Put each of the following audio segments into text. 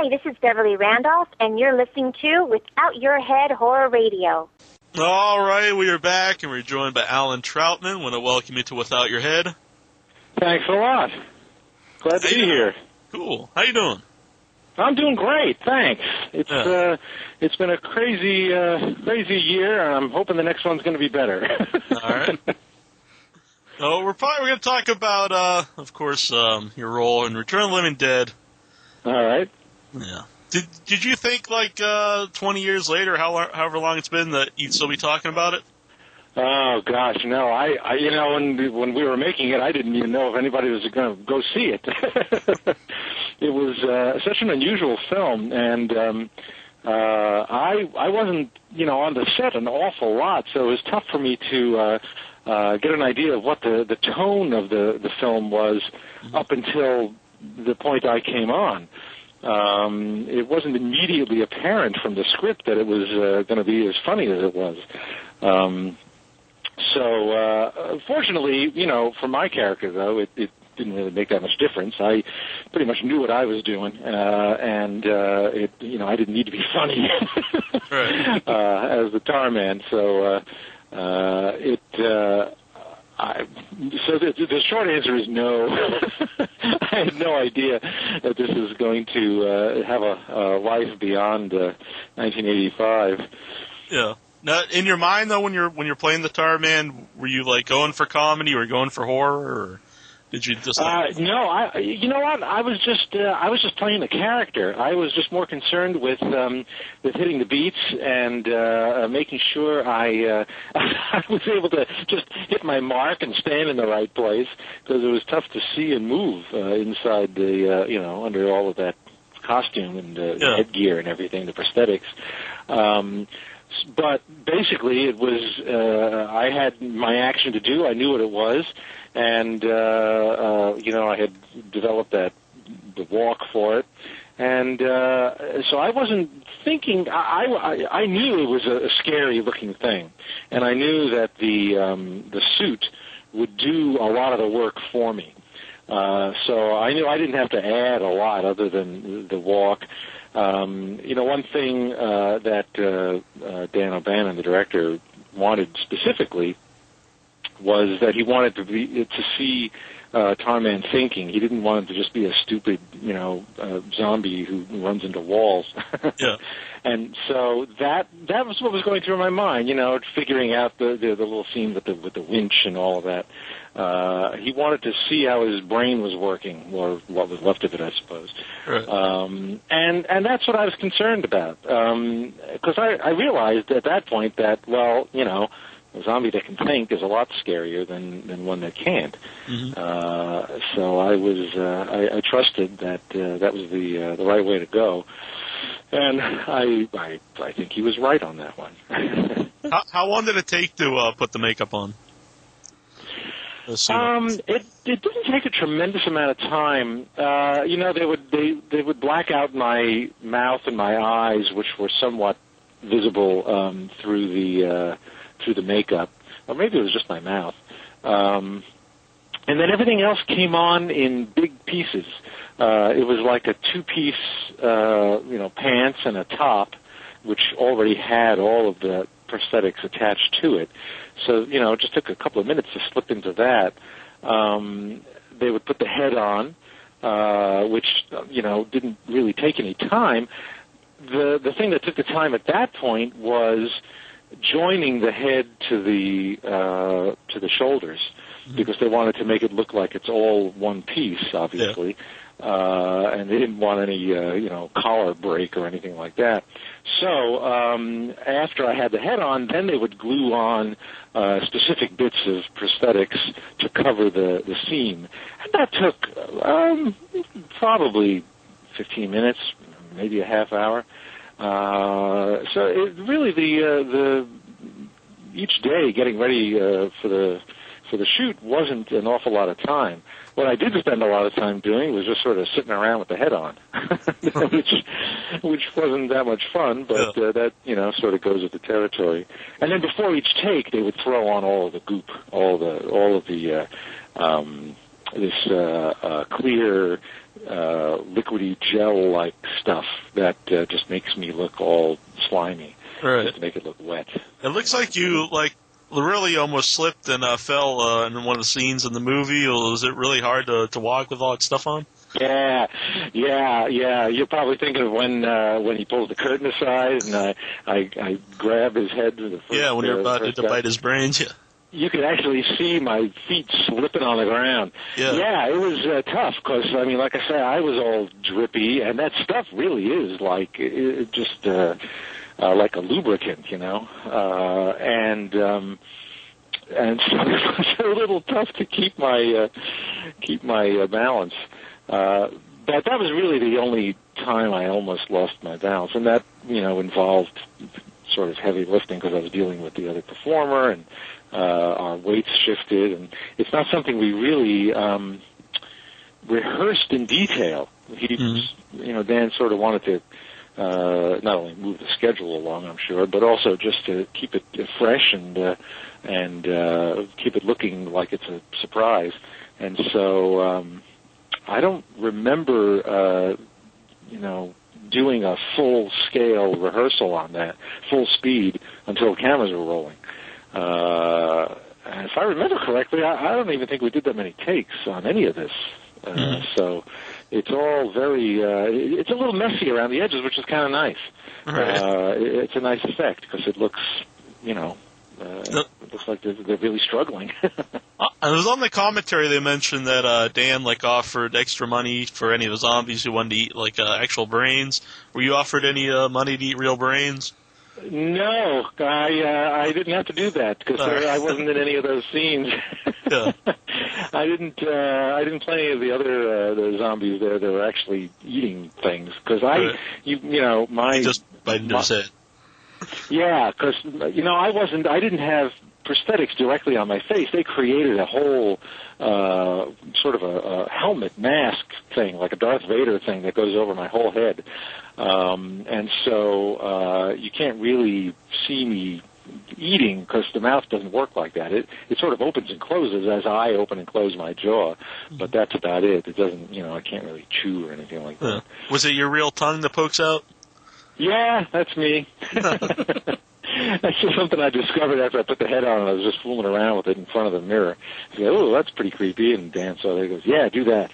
Hi, this is Beverly Randolph, and you're listening to Without Your Head Horror Radio. All right, we are back, and we're joined by Allan Trautman. I want to welcome you to Without Your Head. Thanks a lot. Glad to be here. Cool. How you doing? I'm doing great, thanks. It's been a crazy year, and I'm hoping the next one's going to be better. All right. So we're going to talk about, of course, your role in Return of the Living Dead. All right. Yeah. Did you think, like, 20 years later, however long it's been, that you'd still be talking about it? Oh gosh, no! I when we were making it, I didn't even know if anybody was going to go see it. It was such an unusual film, and I wasn't on the set an awful lot, so it was tough for me to get an idea of what the tone of the film was up until the point I came on. It wasn't immediately apparent from the script that it was going to be as funny as it was. So fortunately, for my character, though, it didn't really make that much difference. I pretty much knew what I was doing, and I didn't need to be funny right. As the tar man. So So the short answer is no. I had no idea that this was going to have a life beyond 1985. Yeah. Now, in your mind, though, when you're playing the tar man, were you like going for comedy or going for horror, or did you just? No, you know what? I was just playing the character. I was just more concerned with hitting the beats and making sure I was able to just hit my mark and stand in the right place, because it was tough to see and move inside the under all of that costume and headgear and everything, the prosthetics. But basically, it was I had my action to do. I knew what it was, and I had developed the walk for it, and so I wasn't thinking. I knew it was a scary looking thing, and I knew that the suit would do a lot of the work for me. So I knew I didn't have to add a lot other than the walk. One thing that Dan O'Bannon, the director, wanted specifically was that he wanted to see Tarman thinking. He didn't want him to just be a stupid, zombie who runs into walls. Yeah. And so that was what was going through my mind, figuring out the little scene with the winch and all of that. He wanted to see how his brain was working, or what was left of it, I suppose. Right. And that's what I was concerned about, because I realized at that point that, a zombie that can think is a lot scarier than one that can't. Mm-hmm. So I trusted that that was the right way to go, and I think he was right on that one. How long did it take to put the makeup on? It didn't take a tremendous amount of time. They would black out my mouth and my eyes, which were somewhat visible through the makeup, or maybe it was just my mouth. And then everything else came on in big pieces. It was like a two-piece, pants and a top, which already had all of the prosthetics attached to it. So, it just took a couple of minutes to slip into that. They would put the head on, which, didn't really take any time. The thing that took the time at that point was joining the head to the shoulders, because they wanted to make it look like it's all one piece, obviously. Yeah. And they didn't want any, collar break or anything like that. So after I had the head on, then they would glue on specific bits of prosthetics to cover the seam. And that took probably 15 minutes, maybe a half hour. So it really the each day getting ready for the shoot wasn't an awful lot of time. What I did spend a lot of time doing was just sort of sitting around with the head on, which wasn't that much fun, but that sort of goes with the territory. And then before each take, they would throw on all of the goop, all of the this clear liquidy gel-like stuff that just makes me look all slimy. Right. Just to make it look wet. It looks like you really almost slipped and fell in one of the scenes in the movie. Was it really hard to walk with all that stuff on? Yeah. You're probably thinking of when he pulls the curtain aside and I grab his head to the first. Yeah, when you're about to bite his brains. Yeah. You could actually see my feet slipping on the ground. Yeah, it was tough because, I mean, like I said, I was all drippy, and that stuff really is like like a lubricant, you know. And so it was a little tough to keep my balance. But that was really the only time I almost lost my balance, and that, you know, involved sort of heavy lifting because I was dealing with the other performer, and our weights shifted, and it's not something we really rehearsed in detail. You know, Dan sort of wanted to not only move the schedule along, I'm sure, but also just to keep it fresh and keep it looking like it's a surprise. And so I don't remember, you know, doing a full-scale rehearsal on that, full speed, until the cameras were rolling. And if I remember correctly, I don't even think we did that many takes on any of this. So it's all very, it's a little messy around the edges, which is kind of nice. Right. It's a nice effect because it looks, you know, it looks like they're really struggling. And it was on the commentary they mentioned that Dan offered extra money for any of the zombies who wanted to eat actual brains. Were you offered any money to eat real brains? No, I didn't have to do that because I wasn't in any of those scenes. Yeah. I didn't play any of the other the zombies there that were actually eating things because you know, my just biting his head. Yeah, because you know, I didn't have prosthetics directly on my face. They created a whole sort of a helmet mask thing, like a Darth Vader thing that goes over my whole head. And so you can't really see me eating because the mouth doesn't work like that. It sort of opens and closes as I open and close my jaw, but that's about it. It doesn't, you know, I can't really chew or anything like that. Was it your real tongue that pokes out? Yeah, that's me. That's just something I discovered after I put the head on and I was just fooling around with it in front of the mirror. I said, oh, that's pretty creepy. And Dan saw that. He goes, yeah, do that.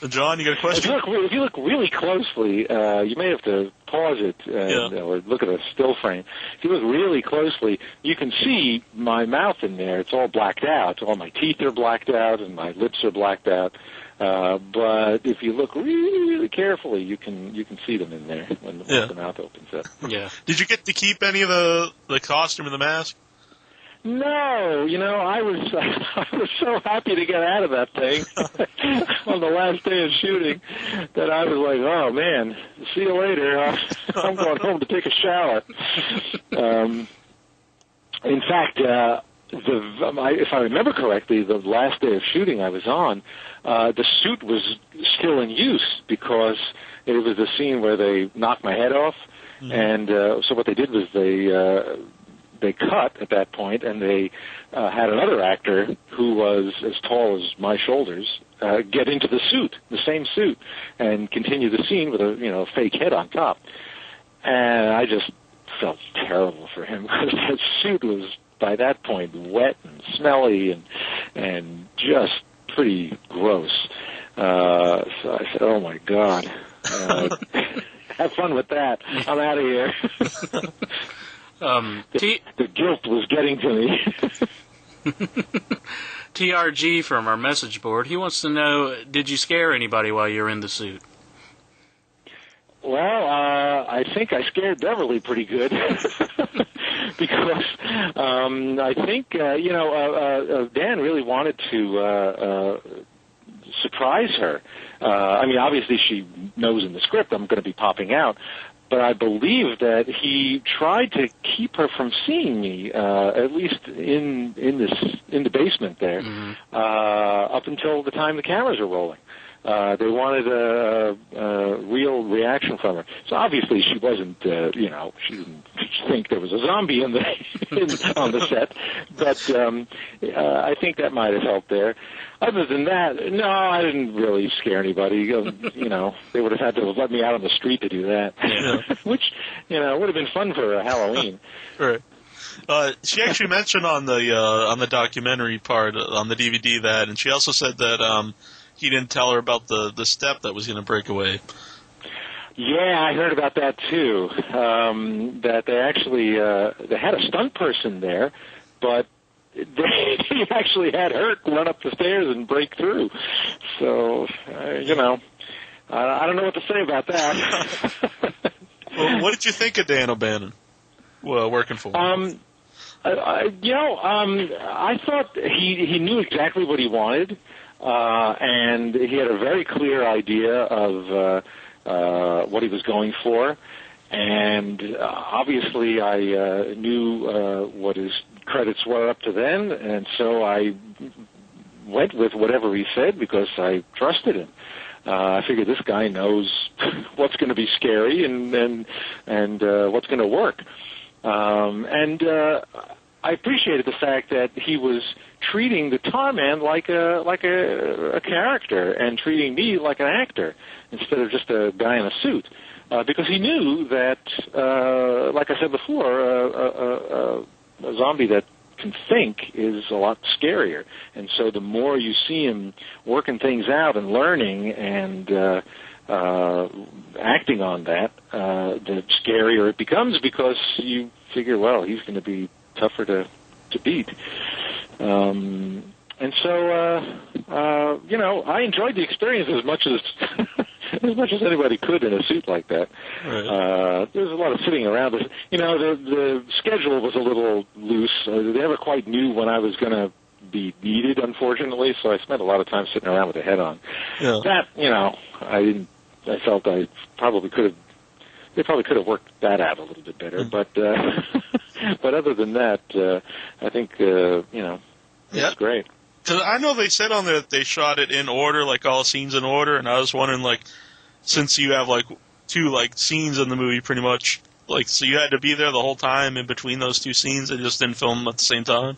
John, you got a question? If you look really closely, you may have to pause it or look at a still frame. If you look really closely, you can see my mouth in there. It's all blacked out. All my teeth are blacked out and my lips are blacked out. But if you look really, really carefully, you can see them in there when the mouth opens up. Yeah. Did you get to keep any of the costume or the mask? No, you know, I was so happy to get out of that thing on the last day of shooting that I was like, oh man, see you later. I'm going home to take a shower. In fact, if I remember correctly, the last day of shooting I was on, the suit was still in use because it was the scene where they knocked my head off, and so what they did was they cut at that point, and they had another actor who was as tall as my shoulders get into the suit, the same suit, and continue the scene with a fake head on top. And I just felt terrible for him because that suit was by that point wet and smelly and just pretty gross. So I said, "Oh my God, have fun with that. I'm out of here." The guilt was getting to me. TRG from our message board, he wants to know, did you scare anybody while you were in the suit? Well, I think I scared Beverly pretty good because I think, Dan really wanted to surprise her. I mean, obviously she knows in the script I'm going to be popping out, but I believe that he tried to keep her from seeing me, at least in the basement there, up until the time the cameras were rolling. They wanted a real reaction from her. So obviously she wasn't, she didn't think there was a zombie on the set. But I think that might have helped there. Other than that, no, I didn't really scare anybody. They would have had to have let me out on the street to do that, which, would have been fun for Halloween. Right. She actually mentioned on the documentary part on the DVD that, and she also said that he didn't tell her about the step that was going to break away. Yeah, I heard about that too. That they actually they had a stunt person there, but they actually had her run up the stairs and break through. So I don't know what to say about that. Well, what did you think of Dan O'Bannon? Well, working for him. I thought he knew exactly what he wanted, and he had a very clear idea of what he was going for. And obviously, I knew what his credits were up to then, and so I went with whatever he said because I trusted him. I figured this guy knows what's going to be scary and what's going to work. I appreciated the fact that he was treating the Tar Man like a character and treating me like an actor instead of just a guy in a suit, because he knew that, like I said before, a zombie that can think is a lot scarier. And so the more you see him working things out and learning and acting on that, the scarier it becomes, because you figure, well, he's going to be tougher to beat. And so, I enjoyed the experience as much as anybody could in a suit like that. Right. There was a lot of sitting around. The schedule was a little loose. They never quite knew when I was going to be needed, unfortunately, so I spent a lot of time sitting around with a head on. Yeah. That, I felt I probably could have. They probably could have worked that out a little bit better, but other than that, I think it's great. Because I know they said on there that they shot it in order, like all scenes in order, and I was wondering, like, since you have two scenes in the movie, pretty much, so you had to be there the whole time in between those two scenes, and just didn't film them at the same time.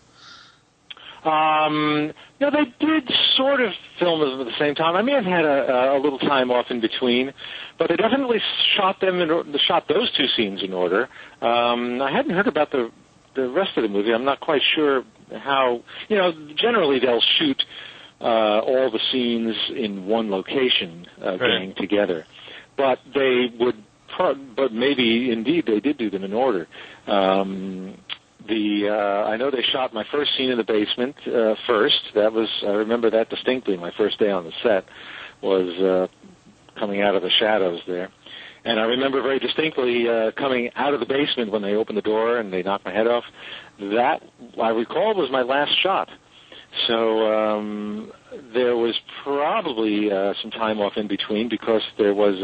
They did sort of film them at the same time. I may have had a little time off in between, but they definitely shot those two scenes in order. I hadn't heard about the rest of the movie. I'm not quite sure how. Generally they'll shoot all the scenes in one location, getting together, but they would. But maybe indeed they did do them in order. I know they shot my first scene in the basement first. I remember that distinctly. My first day on the set was coming out of the shadows there. And I remember very distinctly coming out of the basement when they opened the door and they knocked my head off. That, I recall, was my last shot. So there was probably some time off in between because there was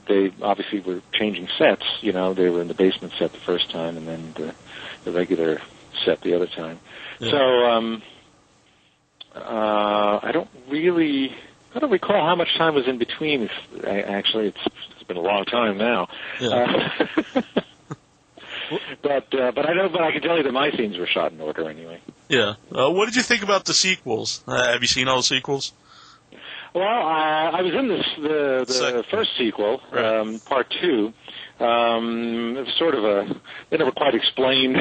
they obviously were changing sets. They were in the basement set the first time and then the regular set the other time. Yeah. So I don't recall how much time was in between. Actually, it's been a long time now. Yeah. But I can tell you that my scenes were shot in order anyway. Yeah. What did you think about the sequels? Have you seen all the sequels? Well, I was in the first sequel, right. Part 2. It was sort of they never quite explained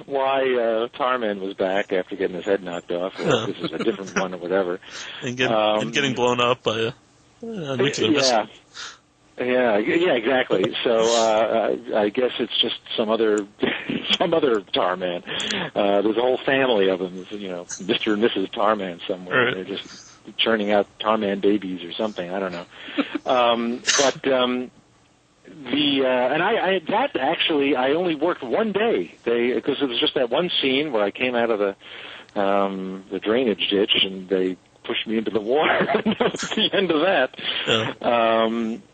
why Tarman was back after getting his head knocked off. Or this is a different one or whatever. And getting blown up by a nuclear missile. Yeah, exactly. So I guess it's just some other Tarman. There's a whole family of them, Mr. and Mrs. Tarman somewhere. Right. They're just churning out Tarman babies or something. I don't know. I only worked one day. Because it was just that one scene where I came out of the drainage ditch and they pushed me into the water. That was the end of that. Yeah.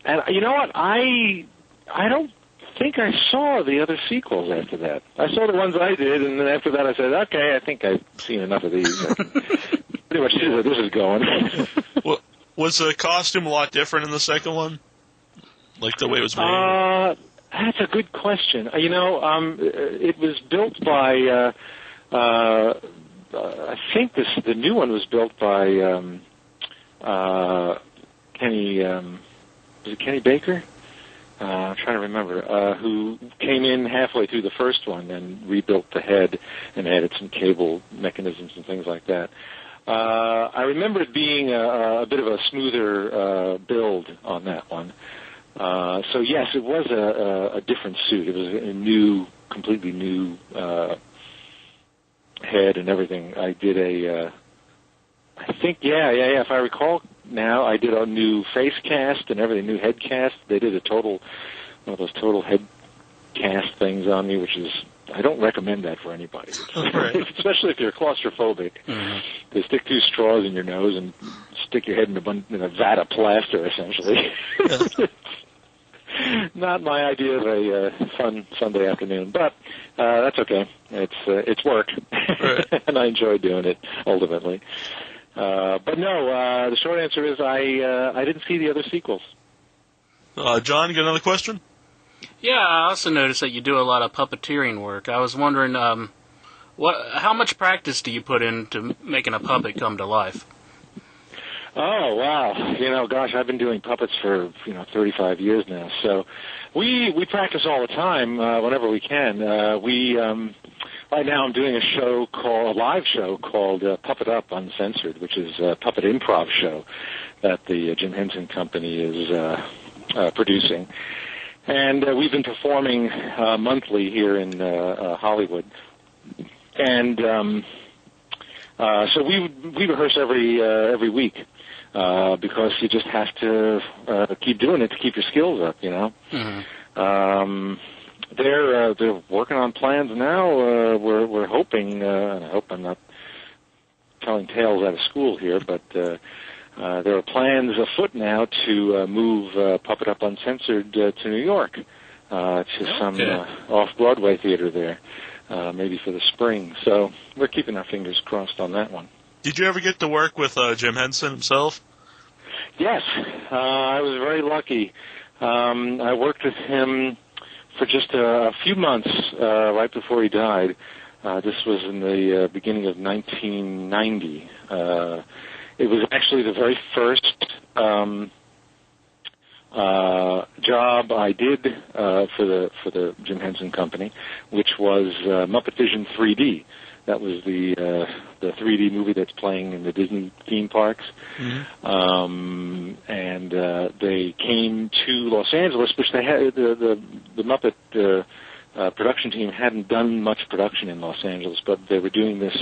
And you know what? I don't think I saw the other sequels after that. I saw the ones I did, and then after that I said, okay, I think I've seen enough of these. pretty much see where this is going. Well, was the costume a lot different in the second one? Like the way it was made? That's a good question. It was built by, I think the new one was built by Kenny, was it Kenny Baker? I'm trying to remember, who came in halfway through the first one and rebuilt the head and added some cable mechanisms and things like that. I remember it being a bit of a smoother build on that one. So yes, it was a different suit. It was a completely new head and everything. I did I think, if I recall now, I did a new face cast and everything, new head cast. They did one of those total head cast things on me, which is, I don't recommend that for anybody. Right. Especially if you're claustrophobic. Mm-hmm. They stick 2 straws in your nose and stick your head in a vat of plaster, essentially. Yeah. Not my idea of a fun Sunday afternoon, but that's okay. It's work, Right. and I enjoy doing it ultimately. But no, the short answer is I didn't see the other sequels. John, you got another question? Yeah, I also noticed that you do a lot of puppeteering work. I was wondering, how much practice do you put into making a puppet come to life? Oh, wow. Gosh, I've been doing puppets for, 35 years now. So we practice all the time whenever we can. Right now I'm doing a live show called Puppet Up Uncensored, which is a puppet improv show that the Jim Henson Company is producing. And we've been performing monthly here in Hollywood. And so we rehearse every week. Because you just have to keep doing it to keep your skills up, Mm-hmm. They're working on plans now. We're hoping, and I hope I'm not telling tales out of school here, but there are plans afoot now to move Puppet Up Uncensored to New York, to some off-Broadway theater there, maybe for the spring. So we're keeping our fingers crossed on that one. Did you ever get to work with Jim Henson himself? Yes, I was very lucky. I worked with him for just a few months right before he died. This was in the beginning of 1990. It was actually the very first job I did for the Jim Henson Company, which was Muppet Vision 3D. That was the 3D movie that's playing in the Disney theme parks. Mm-hmm. And they came to Los Angeles, which they had the Muppet production team hadn't done much production in Los Angeles, but they were doing this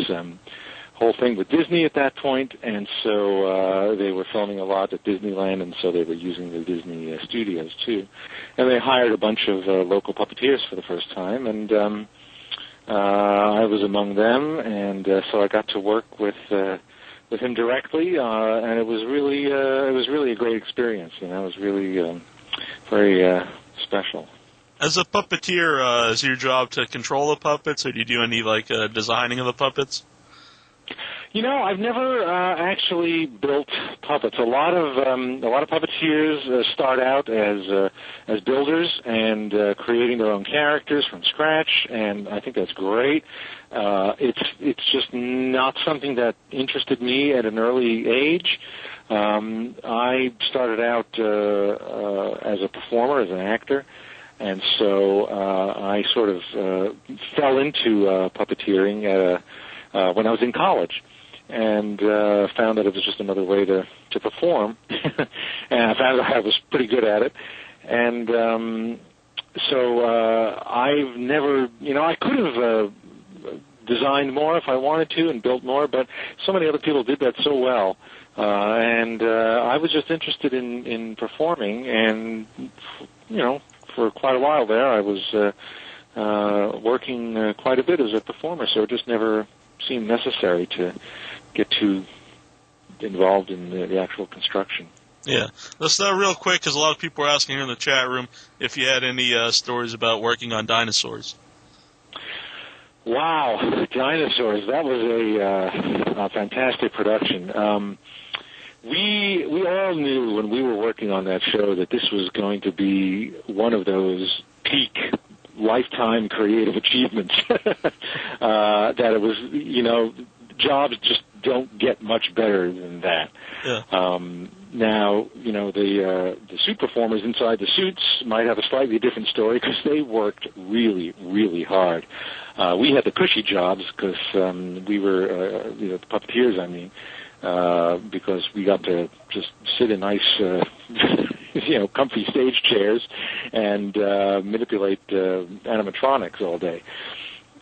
whole thing with Disney at that point, and so they were filming a lot at Disneyland, and so they were using the Disney studios too. And they hired a bunch of local puppeteers for the first time, and I was among them, and so I got to work with him directly, and it was really a great experience. It was really very special. As a puppeteer, is your job to control the puppets, or do you do any designing of the puppets? I've never actually built puppets. A lot of puppeteers start out as builders and creating their own characters from scratch, and I think that's great. It's just not something that interested me at an early age. I started out as a performer, as an actor, and so I sort of fell into puppeteering when I was in college. And found that it was just another way to perform, and I found that I was pretty good at it. And so I've never, I could have designed more if I wanted to and built more, but so many other people did that so well. And I was just interested in performing, and, for quite a while there I was working quite a bit as a performer, so it just never seemed necessary to get too involved in the actual construction. Yeah. Let's real quick, because a lot of people are asking here in the chat room if you had any stories about working on dinosaurs. Wow, Dinosaurs! That was a fantastic production. We all knew when we were working on that show that this was going to be one of those peak lifetime creative achievements. That it was, jobs just don't get much better than that. Yeah. Now, the suit performers inside the suits might have a slightly different story because they worked really, really hard. We had the cushy jobs because we were, the puppeteers, I mean, because we got to just sit in nice, comfy stage chairs and manipulate animatronics all day.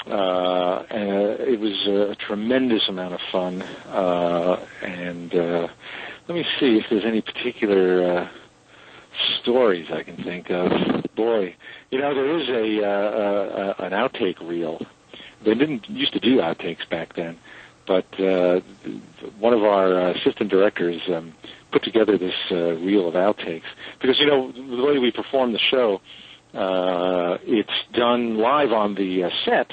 And it was a tremendous amount of fun. And let me see if there's any particular stories I can think of. Boy, there is an outtake reel. They didn't used to do outtakes back then, but one of our assistant directors put together this reel of outtakes because the way we perform the show, it's done live on the set.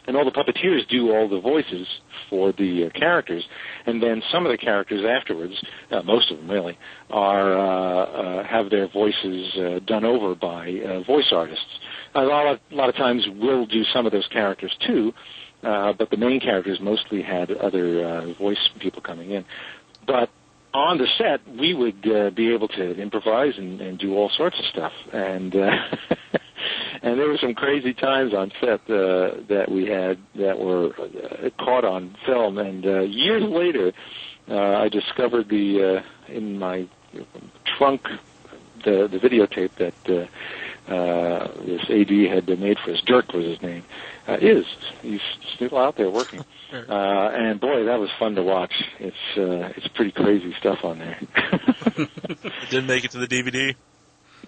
And all the puppeteers do all the voices for the characters, and then some of the characters afterwards, most of them really, have their voices done over by voice artists. A lot of times we'll do some of those characters too, but the main characters mostly had other voice people coming in. But on the set, we would be able to improvise and do all sorts of stuff, and and there were some crazy times on set that we had that were caught on film. And years later, I discovered in my trunk the videotape that this AD had made for us. Dirk was his name. He's still out there working. And boy, that was fun to watch. It's pretty crazy stuff on there. It didn't make it to the DVD.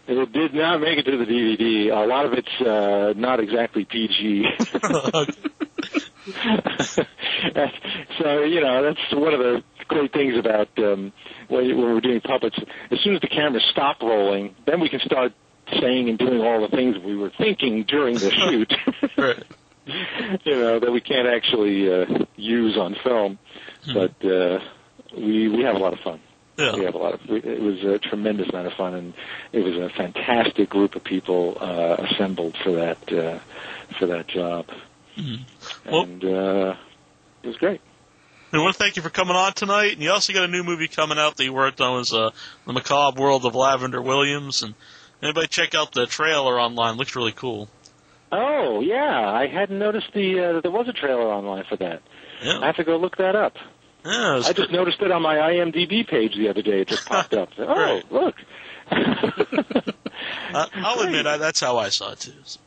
It did not make it to the DVD. A lot of it's not exactly PG. So, that's one of the great things about when we're doing puppets. As soon as the cameras stop rolling, then we can start saying and doing all the things we were thinking during the shoot. Right. That we can't actually use on film. But we have a lot of fun. Yeah. We have it was a tremendous amount of fun, and it was a fantastic group of people assembled for that job. Mm-hmm. Well, and it was great. I want to thank you for coming on tonight. And you also got a new movie coming out that you worked on, was The Macabre World of Lavender Williams. And anybody check out the trailer online? Looks really cool. Oh yeah, I hadn't noticed that there was a trailer online for that. Yeah. I have to go look that up. Yeah, I just noticed it on my IMDb page the other day. It just popped up. Oh, look. I'll admit, that's how I saw it, too. So.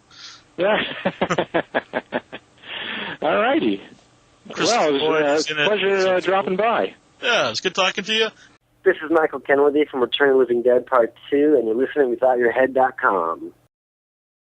All righty. Well, it was a pleasure dropping by. Yeah, it was good talking to you. This is Michael Kenworthy from Return of the Living Dead Part 2, and you're listening withoutyourhead.com.